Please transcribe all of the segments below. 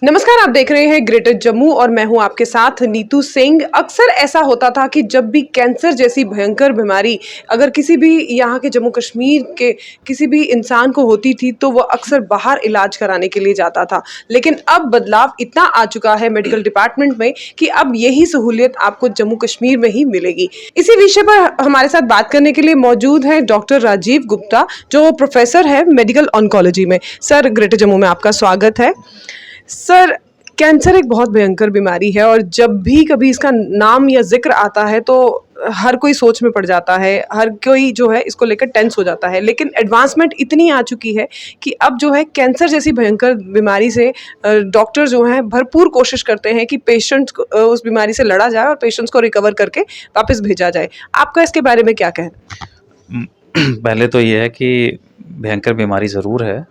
नमस्कार, आप देख रहे हैं ग्रेटर जम्मू और मैं हूं आपके साथ नीतू सिंह। अक्सर ऐसा होता था कि जब भी कैंसर जैसी भयंकर बीमारी अगर किसी भी यहाँ के जम्मू कश्मीर के किसी भी इंसान को होती थी तो वो अक्सर बाहर इलाज कराने के लिए जाता था। लेकिन अब बदलाव इतना आ चुका है मेडिकल डिपार्टमेंट में कि अब यही सहूलियत आपको जम्मू कश्मीर में ही मिलेगी। इसी विषय पर हमारे साथ बात करने के लिए मौजूद है डॉक्टर राजीव गुप्ता, जो प्रोफेसर है मेडिकल ऑन्कोलॉजी में। सर, ग्रेटर जम्मू में आपका स्वागत है। सर, कैंसर एक बहुत भयंकर बीमारी है और जब भी कभी इसका नाम या जिक्र आता है तो हर कोई सोच में पड़ जाता है, हर कोई जो है इसको लेकर टेंस हो जाता है। लेकिन एडवांसमेंट इतनी आ चुकी है कि अब जो है कैंसर जैसी भयंकर बीमारी से डॉक्टर जो हैं भरपूर कोशिश करते हैं कि पेशेंट को उस बीमारी से लड़ा जाए और पेशेंट्स को रिकवर करके वापस भेजा जाए। आपका इसके बारे में क्या कहना है? पहले तो ये है कि भयंकर बीमारी ज़रूर है,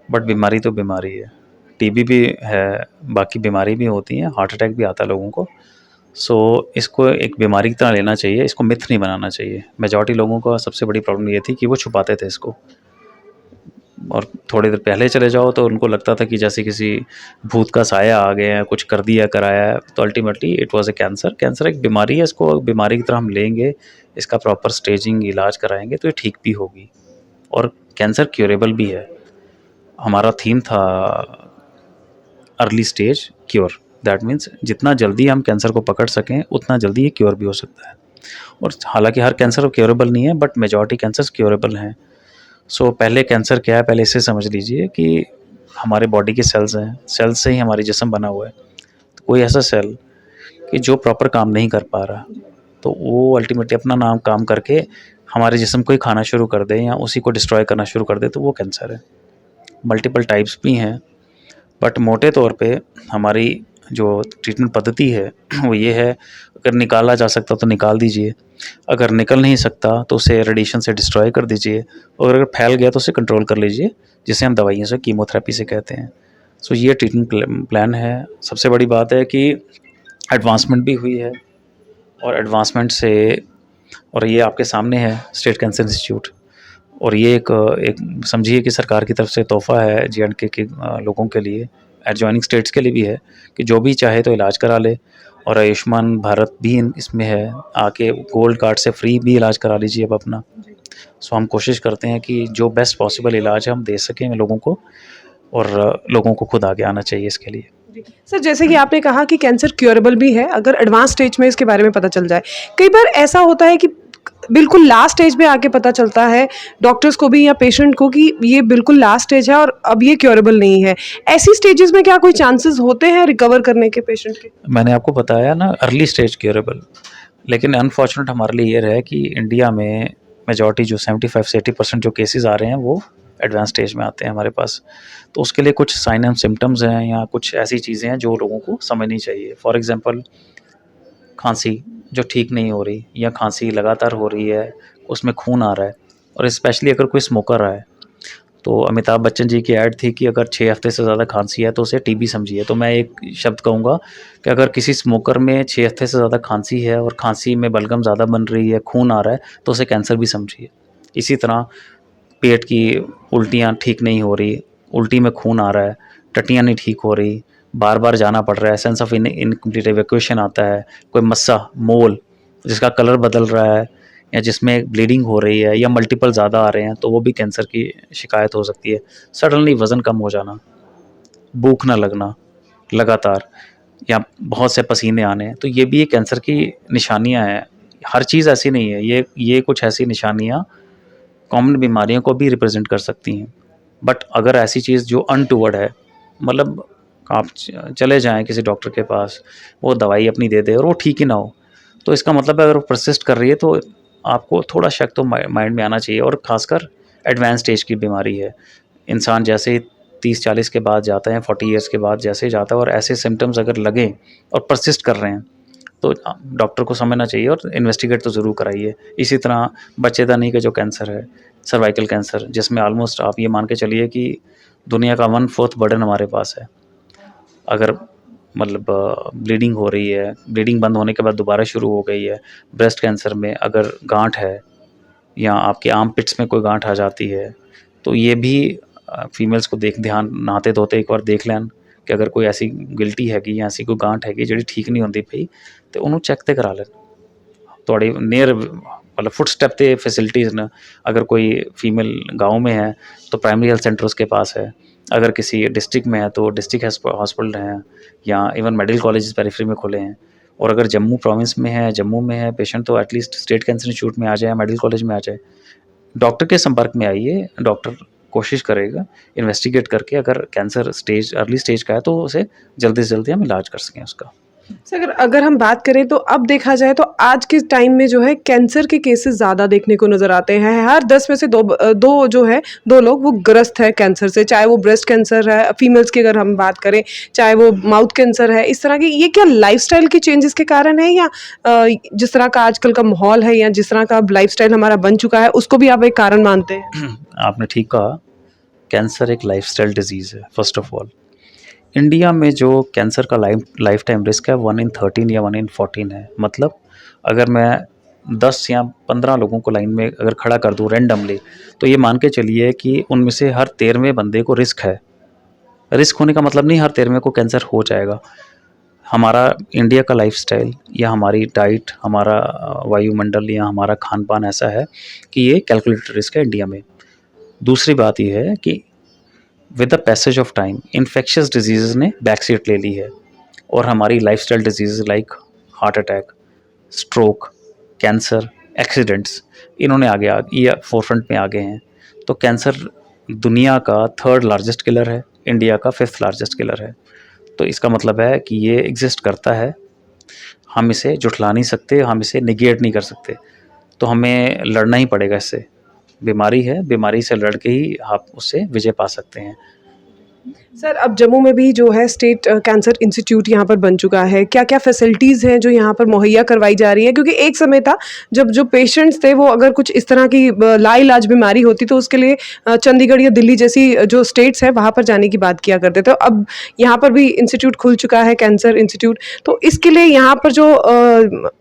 बट बीमारी तो बीमारी है। टीबी भी है, बाकी बीमारी भी होती हैं, हार्ट अटैक भी आता है लोगों को। सो इसको एक बीमारी की तरह लेना चाहिए, इसको मिथ नहीं बनाना चाहिए। मेजॉरिटी लोगों का सबसे बड़ी प्रॉब्लम ये थी कि वो छुपाते थे इसको, और थोड़ी देर पहले चले जाओ तो उनको लगता था कि जैसे किसी भूत का साया आ गया है, कुछ कर दिया कराया है। तो ultimately it was a cancer. Cancer एक बीमारी है, इसको बीमारी की तरह हम लेंगे, इसका प्रॉपर स्टेजिंग इलाज कराएंगे तो ये ठीक भी होगी, और कैंसर क्योरेबल भी है। हमारा थीम था early stage cure. That means जितना जल्दी हम कैंसर को पकड़ सकें उतना जल्दी ये क्योर भी हो सकता है। और हालांकि हर कैंसर क्योरेबल नहीं है, बट मेजॉरिटी कैंसर्स क्योरेबल हैं। सो पहले कैंसर क्या है, पहले इसे समझ लीजिए कि हमारे बॉडी के सेल्स हैं, सेल्स से ही हमारी जिस्म बना हुआ है। तो कोई ऐसा सेल कि जो प्रॉपर काम नहीं कर पा रहा, तो वो अल्टीमेटली अपना नाम काम करके हमारे जिस्म को ही खाना शुरू कर दे या उसी को डिस्ट्रॉय करना शुरू कर दे, तो वो कैंसर है। मल्टीपल टाइप्स भी हैं, बट मोटे तौर पे हमारी जो ट्रीटमेंट पद्धति है वो ये है, अगर निकाला जा सकता तो निकाल दीजिए, अगर निकल नहीं सकता तो उसे रेडिएशन से डिस्ट्रॉय कर दीजिए, और अगर फैल गया तो उसे कंट्रोल कर लीजिए, जिसे हम दवाइयों से कीमोथेरेपी से कहते हैं। सो ये ट्रीटमेंट प्लान है। सबसे बड़ी बात है कि एडवांसमेंट भी हुई है, और एडवांसमेंट से, और ये आपके सामने है स्टेट कैंसर इंस्टीट्यूट, और ये एक समझिए कि सरकार की तरफ से तोहफ़ा है जे.एंड.के के लोगों के लिए, एडजॉइनिंग स्टेट्स के लिए भी है, कि जो भी चाहे तो इलाज करा ले। और आयुष्मान भारत भी इसमें है, आके गोल्ड कार्ड से फ्री भी इलाज करा लीजिए अब अपना। सो हम कोशिश करते हैं कि जो बेस्ट पॉसिबल इलाज हम दे सकें लोगों को, और लोगों को खुद आगे आना चाहिए इसके लिए। सर, जैसे कि आपने कहा कि कैंसर क्योरेबल भी है अगर एडवांस स्टेज में इसके बारे में पता चल जाए। कई बार ऐसा होता है कि बिल्कुल लास्ट स्टेज पे आके पता चलता है डॉक्टर्स को भी या पेशेंट को कि ये बिल्कुल लास्ट स्टेज है और अब ये क्योरेबल नहीं है। ऐसी स्टेजेस में क्या कोई चांसेस होते हैं रिकवर करने के पेशेंट के? मैंने आपको बताया ना, अर्ली स्टेज क्योरेबल। लेकिन अनफॉर्चुनेट हमारे लिए ये रहा है कि इंडिया में मेजॉरिटी जो 75 से 80% जो केसेस आ रहे हैं वो एडवांस स्टेज में आते हैं हमारे पास। तो उसके लिए कुछ साइन एंड सिम्टम्स हैं, या कुछ ऐसी चीज़ें हैं जो लोगों को समझनी चाहिए। फॉर एग्जांपल, खांसी जो ठीक नहीं हो रही, या खांसी लगातार हो रही है, उसमें खून आ रहा है, और स्पेशली अगर कोई स्मोकर है। तो अमिताभ बच्चन जी की ऐड थी कि अगर 6 हफ्ते से ज़्यादा खांसी है तो उसे टीबी समझिए। तो मैं एक शब्द कहूँगा कि अगर किसी स्मोकर में 6 हफ्ते से ज़्यादा खांसी है और खांसी में बलगम ज़्यादा बन रही है, खून आ रहा है, तो उसे कैंसर भी समझिए। इसी तरह पेट की उल्टियाँ ठीक नहीं हो रही, उल्टी में खून आ रहा है, टट्टियाँ नहीं ठीक हो रही, बार बार जाना पड़ रहा है, सेंस ऑफ इनकम्प्लीट इवैक्यूएशन आता है, कोई मस्सा मोल जिसका कलर बदल रहा है, या जिसमें ब्लीडिंग हो रही है, या मल्टीपल ज़्यादा आ रहे हैं, तो वो भी कैंसर की शिकायत हो सकती है। सडनली वज़न कम हो जाना, भूख ना लगना लगातार, या बहुत से पसीने आने, तो ये भी एक कैंसर की निशानियां हैं। हर चीज़ ऐसी नहीं है, ये कुछ ऐसी निशानियां कॉमन बीमारियों को भी रिप्रेजेंट कर सकती हैं। बट अगर ऐसी चीज़ जो अनटूवर्ड है, मतलब आप चले जाएं किसी डॉक्टर के पास, वो दवाई अपनी दे दे और वो ठीक ही ना हो, तो इसका मतलब है अगर वो परसिस्ट कर रही है तो आपको थोड़ा शक तो माइंड में आना चाहिए। और ख़ासकर एडवांस स्टेज की बीमारी है, इंसान जैसे 30-40 के बाद जाता है, 40 ईयर्स के बाद जैसे जाता है, और ऐसे सिम्टम्स अगर लगें और परसिस्ट कर रहे हैं तो डॉक्टर को समझना चाहिए और इन्वेस्टिगेट तो ज़रूर कराइए। इसी तरह बच्चेदानी का जो कैंसर है, सर्वाइकल कैंसर, जिसमें ऑलमोस्ट आप ये मान के चलिए कि दुनिया का 1/4 बर्डन हमारे पास है। अगर मतलब ब्लीडिंग हो रही है, ब्लीडिंग बंद होने के बाद दोबारा शुरू हो गई है। ब्रेस्ट कैंसर में अगर गांठ है, या आपके आर्म पिट्स में कोई गांठ आ जाती है, तो ये भी फीमेल्स को ध्यान नहाते धोते एक बार देख लें, कि अगर कोई ऐसी गिल्टी हैगी या ऐसी कोई गांठ हैगी जिहड़ी ठीक नहीं होंदी पई ते उहनूं चैक ते करा लैण। तुहाडे नियर मतलब फुटस्टैप ते फैसिलिटीज़ न। अगर कोई फीमेल गाँव में है तो प्राइमरी हेल्थ सेंटर उसके पास है, अगर किसी डिस्ट्रिक्ट में है तो डिस्ट्रिक्ट हॉस्पिटल हैं, या इवन मेडिकल कॉलेजेस पेरिफेरी में खुले हैं। और अगर जम्मू प्रोविंस में है, जम्मू में है पेशेंट, तो एटलीस्ट स्टेट कैंसर इंस्टीट्यूट में आ जाए, मेडिकल कॉलेज में आ जाए, डॉक्टर के संपर्क में आइए। डॉक्टर कोशिश करेगा इन्वेस्टिगेट करके, अगर कैंसर स्टेज अर्ली स्टेज का है तो उसे जल्दी से जल्दी हम इलाज कर सकें उसका। सर अगर अगर हम बात करें तो अब देखा जाए तो आज के टाइम में जो है कैंसर के केसेस ज़्यादा देखने को नज़र आते हैं। हर 10 में से दो जो है 2 लोग वो ग्रस्त है कैंसर से, चाहे वो ब्रेस्ट कैंसर है फीमेल्स की अगर हम बात करें, चाहे वो माउथ कैंसर है। इस तरह की ये क्या लाइफस्टाइल के चेंजेस के कारण है, या जिस तरह का आजकल का माहौल है या जिस तरह का लाइफस्टाइल हमारा बन चुका है उसको भी आप एक कारण मानते हैं? आपने ठीक कहा, कैंसर एक लाइफस्टाइल डिजीज़ है। फर्स्ट ऑफ ऑल इंडिया में जो कैंसर का लाइफ टाइम रिस्क है 1 in 13 या 1 in 14 है। मतलब अगर मैं 10 या 15 लोगों को लाइन में अगर खड़ा कर दूँ रैंडमली, तो ये मान के चलिए कि उनमें से हर 13वें बंदे को रिस्क है। रिस्क होने का मतलब नहीं हर 13वें को कैंसर हो जाएगा। हमारा इंडिया का लाइफस्टाइल या हमारी डाइट, हमारा वायुमंडल या हमारा खान पान ऐसा है कि ये कैलकुलेटेड रिस्क है इंडिया में। दूसरी बात ये है कि with the passage of time infectious disease ने बैक सीट ले ली है, और हमारी lifestyle disease like heart attack, stroke, cancer, accidents, इन्होंने ये फोरफ्रंट में आ गए हैं। तो कैंसर दुनिया का 3rd लार्जेस्ट किलर है, इंडिया का 5th लार्जेस्ट किलर है। तो इसका मतलब है कि ये एग्जिस्ट करता है, हम इसे जुठला नहीं सकते, हम इसे निगेट नहीं कर सकते। तो हमें लड़ना ही पड़ेगा इससे। बीमारी है, बीमारी से लड़ के ही आप उससे विजय पा सकते हैं। सर अब जम्मू में भी जो है स्टेट कैंसर इंस्टीट्यूट यहाँ पर बन चुका है। क्या-क्या फैसिलिटीज़ हैं जो यहाँ पर मुहैया करवाई जा रही है? क्योंकि एक समय था जब जो पेशेंट्स थे वो अगर कुछ इस तरह की लाइलाज बीमारी होती तो उसके लिए चंडीगढ़ या दिल्ली जैसी जो स्टेट्स हैं वहाँ पर जाने की बात किया करते थे। अब यहाँ पर भी इंस्टीट्यूट खुल चुका है कैंसर इंस्टीट्यूट, तो इसके लिए यहाँ पर जो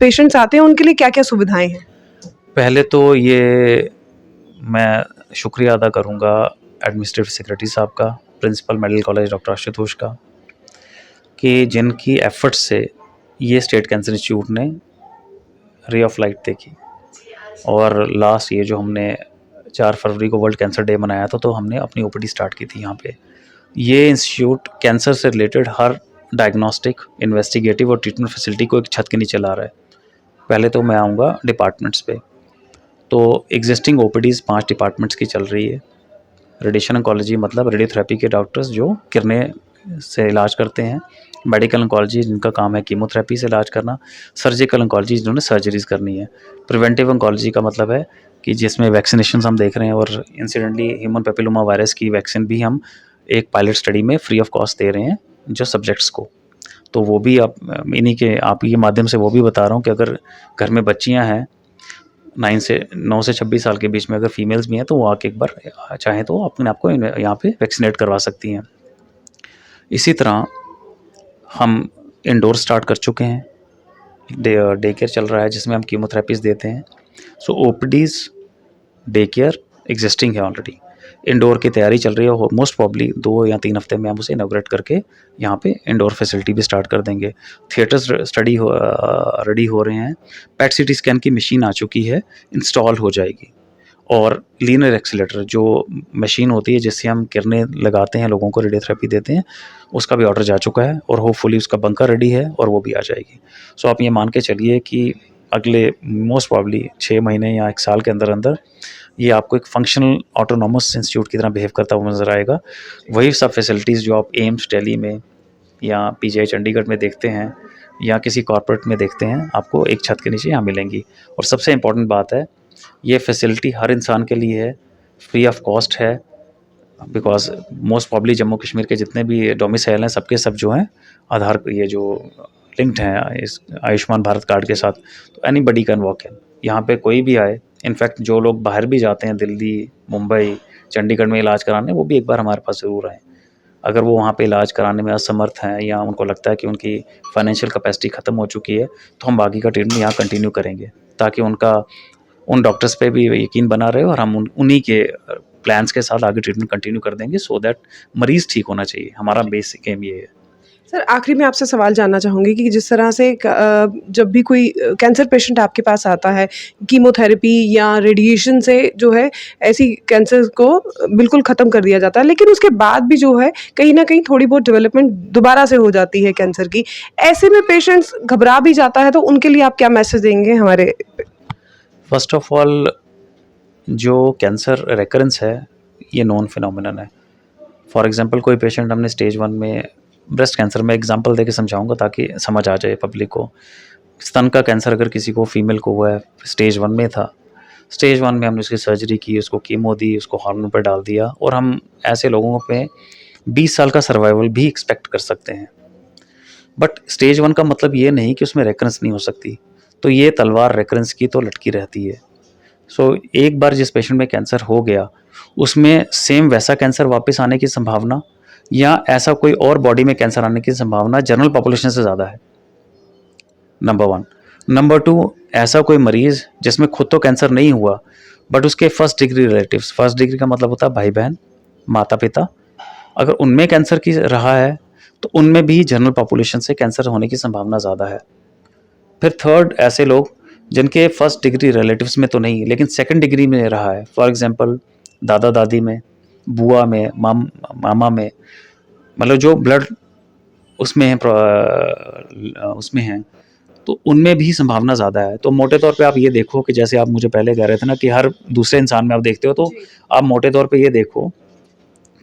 पेशेंट्स आते हैं उनके लिए क्या-क्या सुविधाएँ हैं? पहले तो ये मैं शुक्रिया अदा करूँगा एडमिनिस्ट्रेटिव सेक्रेटरी साहब का, principal medical college doctor Ashutosh का, कि जिनकी एफर्ट्स से ये स्टेट कैंसर इंस्टीट्यूट ने रे ऑफ लाइट देखी। और लास्ट ये जो हमने 4 फरवरी को वर्ल्ड कैंसर डे मनाया था, तो हमने अपनी ओपीडी स्टार्ट की थी यहाँ पे। ये इंस्टीट्यूट कैंसर से रिलेटेड हर डायग्नोस्टिक, इन्वेस्टिगेटिव और ट्रीटमेंट फैसिलिटी को एक छत के नीचे ला रहा है। पहले तो मैं आऊँगा डिपार्टमेंट्स पे। तो एग्जिस्टिंग ओपीडीज़ 5 डिपार्टमेंट्स की चल रही है। रेडिएशन ऑन्कोलॉजी मतलब रेडियोथेरेपी के डॉक्टर्स जो किरणें से इलाज करते हैं, मेडिकल ऑन्कोलॉजी जिनका काम है कीमोथेरेपी से इलाज करना, सर्जिकल ऑन्कोलॉजी जिन्होंने सर्जरीज करनी है, प्रिवेंटिव ऑन्कोलॉजी का मतलब है कि जिसमें वैक्सीनेशन हम देख रहे हैं, और इंसिडेंटली ह्यूमन पेपिलोमा वायरस की वैक्सीन भी हम एक पायलट स्टडी में फ्री ऑफ कॉस्ट दे रहे हैं जो सब्जेक्ट्स को। तो वो भी आप इन्हीं के आप ये माध्यम से वो भी बता रहा हूँ कि अगर घर में बच्चियाँ हैं 9 से 26 साल के बीच में, अगर फीमेल्स भी हैं तो वो आके एक बार चाहें तो अपने आप को यहाँ पे वैक्सीनेट करवा सकती हैं। इसी तरह हम इंडोर स्टार्ट कर चुके हैं, डे केयर चल रहा है जिसमें हम कीमोथेरेपीज़ देते हैं। सो ओपीडीज़, डे केयर एग्जिस्टिंग है ऑलरेडी, इंडोर की तैयारी चल रही है। और मोस्ट प्रॉब्ली 2 या 3 हफ्ते में हम उसे इनॉग्रेट करके यहाँ पे इंडोर फैसिलिटी भी स्टार्ट कर देंगे। थिएटर्स रेडी हो रहे हैं, पेट सीटी स्कैन की मशीन आ चुकी है, इंस्टॉल हो जाएगी। और लीनियर एक्सीलेटर जो मशीन होती है जिससे हम किरणें लगाते हैं, लोगों को रेडियोथेरेपी देते हैं, उसका भी ऑर्डर जा चुका है और होपफुली उसका बंकर रेडी है और वो भी आ जाएगी। सो आप ये मान के चलिए कि अगले मोस्ट प्रॉब्ली 6 महीने या 1 साल के अंदर अंदर ये आपको एक फंक्शनल ऑटोनोमस इंस्टीट्यूट की तरह बिहेव करता हुआ नज़र आएगा। वही सब फैसिलिटीज़ जो आप एम्स दिल्ली में या पीजीआई चंडीगढ़ में देखते हैं या किसी कॉर्पोरेट में देखते हैं, आपको एक छत के नीचे यहाँ मिलेंगी। और सबसे इम्पॉर्टेंट बात है, ये फैसिलिटी हर इंसान के लिए है, फ्री ऑफ कॉस्ट है, because most probably Jammu Kashmir के जितने भी डोमिसाइल हैं सबके सब जो हैं आधार ये जो लिंक्ड हैं इस आयुष्मान भारत कार्ड के साथ। तो एनीबडी कैन वॉक इन, यहाँ पे कोई भी आए। इनफैक्ट जो लोग बाहर भी जाते हैं, दिल्ली, मुंबई, चंडीगढ़ में इलाज कराने, वो भी एक बार हमारे पास ज़रूर आएँ। अगर वो वहाँ पे इलाज कराने में असमर्थ हैं या उनको लगता है कि उनकी फाइनेंशियल कैपेसिटी ख़त्म हो चुकी है, तो हम बाकी का ट्रीटमेंट यहाँ कंटिन्यू करेंगे ताकि उनका उन डॉक्टर्स पे भी यकीन बना रहे और हम उन्हीं के प्लान्स के साथ आगे ट्रीटमेंट कंटिन्यू कर देंगे, सो दैट मरीज़ ठीक होना चाहिए। हमारा बेसिक एम ये है। सर आखिरी में आपसे सवाल जानना चाहूँगी कि जिस तरह से जब भी कोई कैंसर पेशेंट आपके पास आता है, कीमोथेरेपी या रेडिएशन से जो है ऐसी कैंसर को बिल्कुल ख़त्म कर दिया जाता है, लेकिन उसके बाद भी जो है कहीं न कहीं थोड़ी बहुत डेवलपमेंट दोबारा से हो जाती है कैंसर की। ऐसे में पेशेंट्स घबरा भी जाता है, तो उनके लिए आप क्या मैसेज देंगे हमारे? फर्स्ट ऑफ ऑल, जो कैंसर रिकरेंस है ये नॉन फिनोमिनन है। फॉर एग्जांपल कोई पेशेंट हमने स्टेज 1 में ब्रेस्ट कैंसर में एग्जांपल देके समझाऊंगा ताकि समझ आ जाए पब्लिक को। स्तन का कैंसर अगर किसी को फीमेल को हुआ है, स्टेज 1 में था, स्टेज 1 में हमने उसकी सर्जरी की, उसको कीमो दी, उसको हार्मोन पर डाल दिया, और हम ऐसे लोगों पे 20 साल का सर्वाइवल भी एक्सपेक्ट कर सकते हैं। बट स्टेज 1 का मतलब ये नहीं कि उसमें रेकरेंस नहीं हो सकती। तो ये तलवार रेकरेंस की तो लटकी रहती है। सो एक बार जिस पेशेंट में कैंसर हो गया, उसमें सेम वैसा कैंसर वापस आने की संभावना या ऐसा कोई और बॉडी में कैंसर आने की संभावना जनरल पॉपुलेशन से ज़्यादा है, नंबर 1। नंबर 2, ऐसा कोई मरीज़ जिसमें खुद तो कैंसर नहीं हुआ बट उसके first degree relatives, first degree का मतलब होता है भाई बहन, माता पिता, अगर उनमें कैंसर की रहा है तो उनमें भी जनरल पॉपुलेशन से कैंसर होने की संभावना ज़्यादा है। फिर थर्ड, ऐसे लोग जिनके फर्स्ट डिग्री रिलेटिव्स में तो नहीं लेकिन सेकंड डिग्री में रहा है, फॉर एग्जांपल दादा दादी में, बुआ में, मामा में, मतलब जो ब्लड उसमें है, उसमें है, तो उनमें भी संभावना ज़्यादा है। तो मोटे तौर पे आप ये देखो कि जैसे आप मुझे पहले कह रहे थे ना कि हर दूसरे इंसान में आप देखते हो, तो आप मोटे तौर पे ये देखो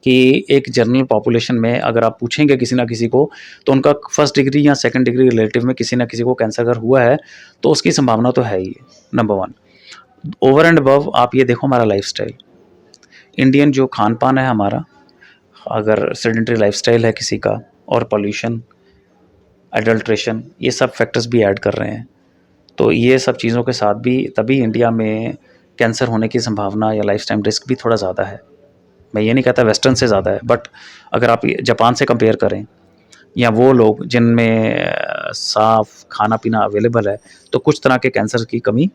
कि एक जनरल पॉपुलेशन में अगर आप पूछेंगे किसी ना किसी को, तो उनका फर्स्ट डिग्री या सेकंड डिग्री रिलेटिव में किसी ना किसी को कैंसर अगर हुआ है तो उसकी संभावना तो है ही, नंबर 1। ओवर एंड अबव आप ये देखो हमारा लाइफस्टाइल, इंडियन जो खान पान है हमारा, अगर सेडेंटरी लाइफस्टाइल है किसी का, और पॉल्यूशन, एडल्ट्रेशन, ये सब फैक्टर्स भी ऐड कर रहे हैं। तो ये सब चीज़ों के साथ भी तभी इंडिया में कैंसर होने की संभावना या लाइफ टाइम रिस्क भी थोड़ा ज़्यादा है। मैं ये नहीं कहता वेस्टर्न से ज़्यादा है, बट अगर आप जापान से कंपेयर करें या वो लोग जिनमें साफ़ खाना पीना अवेलेबल है, तो कुछ तरह के कैंसर की कमी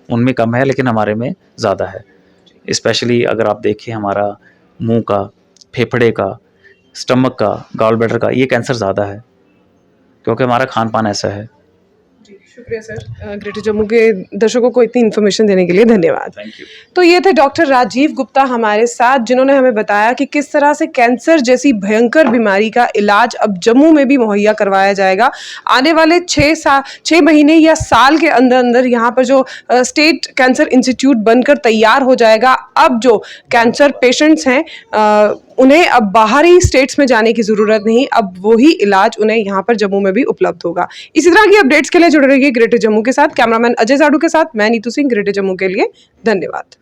उनमें कम है लेकिन हमारे में ज़्यादा है। स्पेशली अगर आप देखें हमारा मुंह का, फेफड़े का, स्टमक का, गॉल ब्लैडर का, ये कैंसर ज़्यादा है क्योंकि हमारा खान पान ऐसा है। जी, शुक्रिया सर। ग्रेटर जम्मू के दर्शकों को इतनी इन्फॉर्मेशन देने के लिए धन्यवाद। Thank you. तो ये थे डॉक्टर राजीव गुप्ता हमारे साथ, जिन्होंने हमें बताया कि किस तरह से कैंसर जैसी भयंकर बीमारी का इलाज अब जम्मू में भी मुहैया करवाया जाएगा। आने वाले 6 महीने या साल के अंदर अंदर यहाँ पर जो स्टेट कैंसर इंस्टीट्यूट बनकर तैयार हो जाएगा। अब जो कैंसर पेशेंट्स हैं उन्हें अब बाहरी स्टेट्स में जाने की ज़रूरत नहीं, अब वही इलाज उन्हें यहाँ पर जम्मू में भी उपलब्ध होगा। इसी तरह की अपडेट्स के लिए जुड़े रहिए ग्रेटर जम्मू के साथ। कैमरामैन अजय साडू के साथ मैं नीतू सिंह, ग्रेटर जम्मू के लिए धन्यवाद।